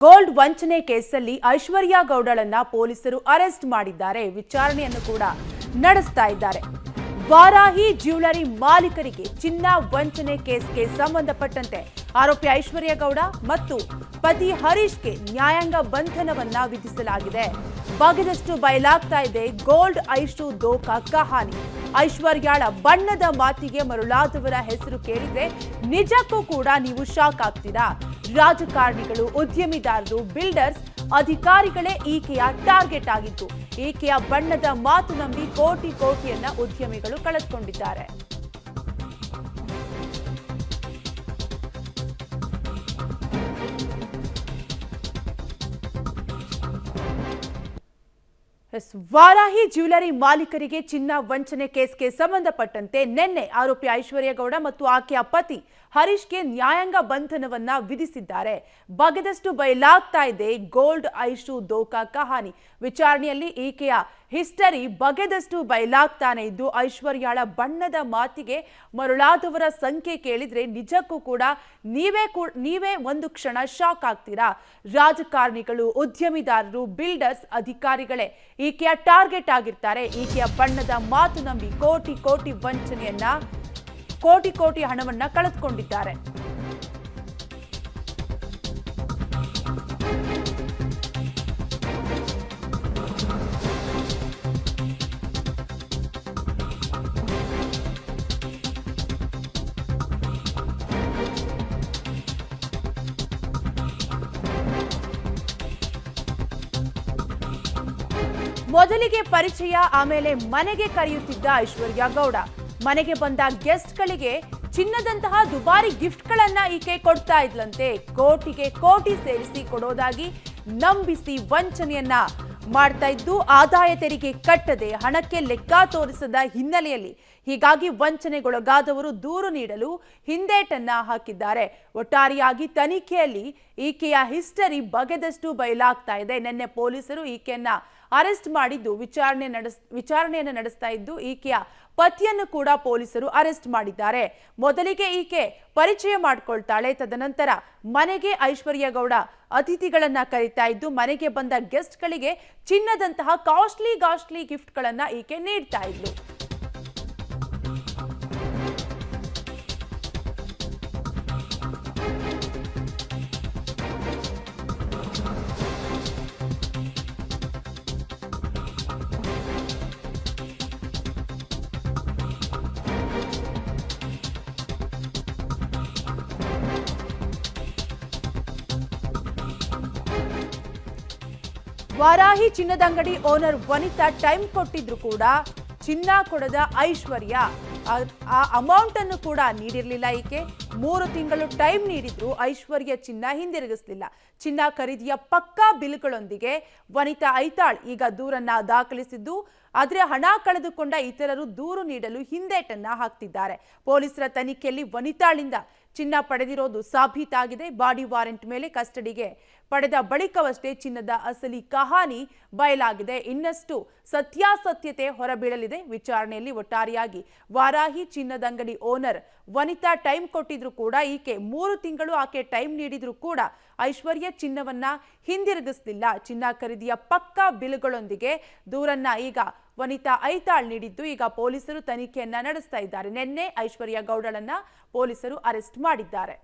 Gold ವಂಚನೆ ಕೇಸಲ್ಲಿ ಐಶ್ವರ್ಯ ಗೌಡಳನ್ನ ಪೊಲೀಸರು ಅರೆಸ್ಟ್ ಮಾಡಿದ್ದಾರೆ. ವಿಚಾರಣೆಯನ್ನು ಕೂಡ ನಡೆಸ್ತಾ ಇದ್ದಾರೆ. ವಾರಾಹಿ ಜ್ಯುವೆಲರಿ ಮಾಲೀಕರಿಗೆ ಚಿನ್ನ ವಂಚನೆ ಕೇಸ್ಗೆ ಸಂಬಂಧಪಟ್ಟಂತೆ ಆರೋಪಿ ಐಶ್ವರ್ಯ ಗೌಡ ಮತ್ತು ಪತಿ ಹರೀಶ್ಗೆ ನ್ಯಾಯಾಂಗ ಬಂಧನವನ್ನ ವಿಧಿಸಲಾಗಿದೆ. ಬಗೆದಷ್ಟು ಬಯಲಾಗ್ತಾ ಇದೆ ಗೋಲ್ಡ್ ಐಶು ದೋಖಾ ಕಹಾನಿ. ಐಶ್ವರ್ಯಾಳ ಬಣ್ಣದ ಮಾತಿಗೆ ಮರುಳಾದವರ ಹೆಸರು ಕೇಳಿದ್ರೆ ನಿಜಕ್ಕೂ ಕೂಡ ನೀವು ಶಾಕ್ ಆಗ್ತೀರಾ. ರಾಜಕಾರಣಿಗಳು, ಉದ್ಯಮಿದಾರರು, ಬಿಲ್ಡರ್ಸ್, ಅಧಿಕಾರಿಗಳೇ ಈಕೆಯ ಟಾರ್ಗೆಟ್ ಆಗಿತ್ತು. ಈಕೆಯ ಬಣ್ಣದ ಮಾತು ನಂಬಿ ಕೋಟಿಯನ್ನ ಉದ್ಯಮಿಗಳು ಕಳೆದುಕೊಂಡಿದ್ದಾರೆ. ವಾರಾಹಿ ಜ್ಯುವೆಲರಿ ಮಾಲೀಕರಿಗೆ ಚಿನ್ನ ವಂಚನೆ ಕೇಸ್ಗೆ ಸಂಬಂಧಪಟ್ಟಂತೆ ನಿನ್ನೆ ಆರೋಪಿ ಐಶ್ವರ್ಯ ಗೌಡ ಮತ್ತು ಆಕೆಯ ಪತಿ ಹರೀಶ್ಗೆ ನ್ಯಾಯಾಂಗ ಬಂಧನವನ್ನ ವಿಧಿಸಿದ್ದಾರೆ. ಬಗೆದಷ್ಟು ಬಯಲಾಗ್ತಾ ಇದೆ ಗೋಲ್ಡ್ ಐಶು ದೋಖಾ ಕಹಾನಿ. ವಿಚಾರಣೆಯಲ್ಲಿ ಈಕೆಯ ಹಿಸ್ಟರಿ ಬಗೆದಷ್ಟು ಬಯಲಾಗ್ತಾನೆ ಇದ್ದು, ಐಶ್ವರ್ಯಾಳ ಬಣ್ಣದ ಮಾತಿಗೆ ಮರುಳಾದವರ ಸಂಖ್ಯೆ ಕೇಳಿದ್ರೆ ನಿಜಕ್ಕೂ ಕೂಡ ನೀವೇ ಒಂದು ಕ್ಷಣ ಶಾಕ್ ಆಗ್ತೀರಾ. ರಾಜಕಾರಣಿಗಳು, ಉದ್ಯಮಿದಾರರು, ಬಿಲ್ಡರ್ಸ್, ಅಧಿಕಾರಿಗಳೇ ಈಕೆಯ ಟಾರ್ಗೆಟ್ ಆಗಿರ್ತಾರೆ. ಈಕೆಯ ಬಣ್ಣದ ಮಾತು ನಂಬಿ ಕೋಟಿ ವಂಚನೆಯನ್ನ, ಕೋಟಿ ಹಣವನ್ನ ಕಳೆದುಕೊಂಡಿದ್ದಾರೆ. ಮೊದಲಿಗೆ ಪರಿಚಯ, ಆಮೇಲೆ ಮನೆಗೆ ಕರೆಯುತ್ತಿದ್ದ ಐಶ್ವರ್ಯ ಗೌಡ. ಮನೆಗೆ ಬಂದ ಗೆಸ್ಟ್ಗಳಿಗೆ ಚಿನ್ನದಂತಹ ದುಬಾರಿ ಗಿಫ್ಟ್ಗಳನ್ನ ಈಕೆ ಕೊಡ್ತಾ ಇದ್ಲಂತೆ. ಕೋಟಿ ಸೇರಿಸಿ ಕೊಡೋದಾಗಿ ನಂಬಿಸಿ ವಂಚನೆಯನ್ನ ಮಾಡ್ತಾ ಇದ್ದು, ಆದಾಯ ತೆರಿಗೆ ಕಟ್ಟದೆ ಹಣಕ್ಕೆ ಲೆಕ್ಕ ತೋರಿಸದ ಹಿನ್ನೆಲೆಯಲ್ಲಿ ಹೀಗಾಗಿ ವಂಚನೆಗೊಳಗಾದವರು ದೂರು ನೀಡಲು ಹಿಂದೇಟನ್ನ ಹಾಕಿದ್ದಾರೆ. ಒಟ್ಟಾರೆಯಾಗಿ ತನಿಖೆಯಲ್ಲಿ ಈಕೆಯ ಹಿಸ್ಟರಿ ಬಗೆದಷ್ಟು ಬಯಲಾಗ್ತಾ ಇದೆ. ನಿನ್ನೆ ಪೊಲೀಸರು ಈಕೆಯನ್ನ ಅರೆಸ್ಟ್ ಮಾಡಿದ್ದು ವಿಚಾರಣೆಯನ್ನು ನಡೆಸ್ತಾ ಇದ್ದು, ಈಕೆಯ ಪತಿಯನ್ನು ಕೂಡ ಪೊಲೀಸರು ಅರೆಸ್ಟ್ ಮಾಡಿದ್ದಾರೆ. ಮೊದಲಿಗೆ ಈಕೆ ಪರಿಚಯ ಮಾಡಿಕೊಳ್ತಾಳೆ, ತದನಂತರ ಮನೆಗೆ ಐಶ್ವರ್ಯ ಗೌಡ ಅತಿಥಿಗಳನ್ನ ಕರೀತಾ ಇದ್ದು, ಮನೆಗೆ ಬಂದ ಗೆಸ್ಟ್ಗಳಿಗೆ ಚಿನ್ನದಂತಹ ಕಾಸ್ಟ್ಲಿ ಗಿಫ್ಟ್ಗಳನ್ನ ಈಕೆ ನೀಡ್ತಾ ಇದ್ಲು. ವಾರಾಹಿ ಚಿನ್ನದಂಗಡಿ ಓನರ್ ವನಿತಾ ಟೈಮ್ ಕೊಟ್ಟಿದ್ರು ಕೂಡ ಚಿನ್ನ ಕೊಡದ ಐಶ್ವರ್ಯ ಆ ಅಮೌಂಟ್ ಅನ್ನು ಕೂಡ ನೀಡಿರಲಿಲ್ಲ. ಈಕೆ 3 ತಿಂಗಳು ಟೈಮ್ ನೀಡಿದ್ರು ಐಶ್ವರ್ಯ ಚಿನ್ನ ಹಿಂದಿರುಗಿಸಲಿಲ್ಲ. ಚಿನ್ನ ಖರೀದಿಯ ಪಕ್ಕಾ ಬಿಲ್ಗಳೊಂದಿಗೆ ವನಿತಾ ಐತಾಳ್ ಈಗ ದೂರನ್ನ ದಾಖಲಿಸಿದ್ದು, ಆದ್ರೆ ಹಣ ಕಳೆದುಕೊಂಡ ಇತರರು ದೂರು ನೀಡಲು ಹಿಂದೇಟನ್ನ ಹಾಕ್ತಿದ್ದಾರೆ. ಪೊಲೀಸರ ತನಿಖೆಯಲ್ಲಿ ವನಿತಾಳಿಂದ ಚಿನ್ನ ಪಡೆದಿರೋದು ಸಾಬೀತಾಗಿದೆ. ಬಾಡಿ ವಾರೆಂಟ್ ಮೇಲೆ ಕಸ್ಟಡಿಗೆ ಪಡೆದ ಬಳಿಕವಷ್ಟೇ ಚಿನ್ನದ ಅಸಲಿ ಕಹಾನಿ ಬಯಲಾಗಿದೆ. ಇನ್ನಷ್ಟು ಸತ್ಯಾಸತ್ಯತೆ ಹೊರಬೀಳಲಿದೆ. ವಿಚಾರಣೆಯಲ್ಲಿ ಒಟ್ಟಾರೆಯಾಗಿ ವಾರಾಹಿ ಚಿನ್ನದಂಗಡಿ ಓನರ್ ವನಿತಾ ಟೈಮ್ ಕೊಟ್ಟಿದ್ರು ಕೂಡ, ಈಕೆ 3 ತಿಂಗಳು ಆಕೆ ಟೈಮ್ ನೀಡಿದ್ರು ಕೂಡ ಐಶ್ವರ್ಯ ಚಿನ್ನವನ್ನ ಹಿಂದಿರುಗಿಸಲಿಲ್ಲ. ಚಿನ್ನ ಖರೀದಿಯ ಪಕ್ಕಾ ಬಿಲ್ಗಳೊಂದಿಗೆ ದೂರನ್ನ ಈಗ ವನಿತಾ ಐತಾಳ್ ನೀಡಿದ್ದು, ಈಗ ಪೊಲೀಸರು ತನಿಖೆಯನ್ನ ನಡೆಸ್ತಾ ಇದ್ದಾರೆ. ನಿನ್ನೆ ಐಶ್ವರ್ಯ ಗೌಡಳನ್ನ ಪೊಲೀಸರು ಅರೆಸ್ಟ್ ಮಾಡಿದ್ದಾರೆ.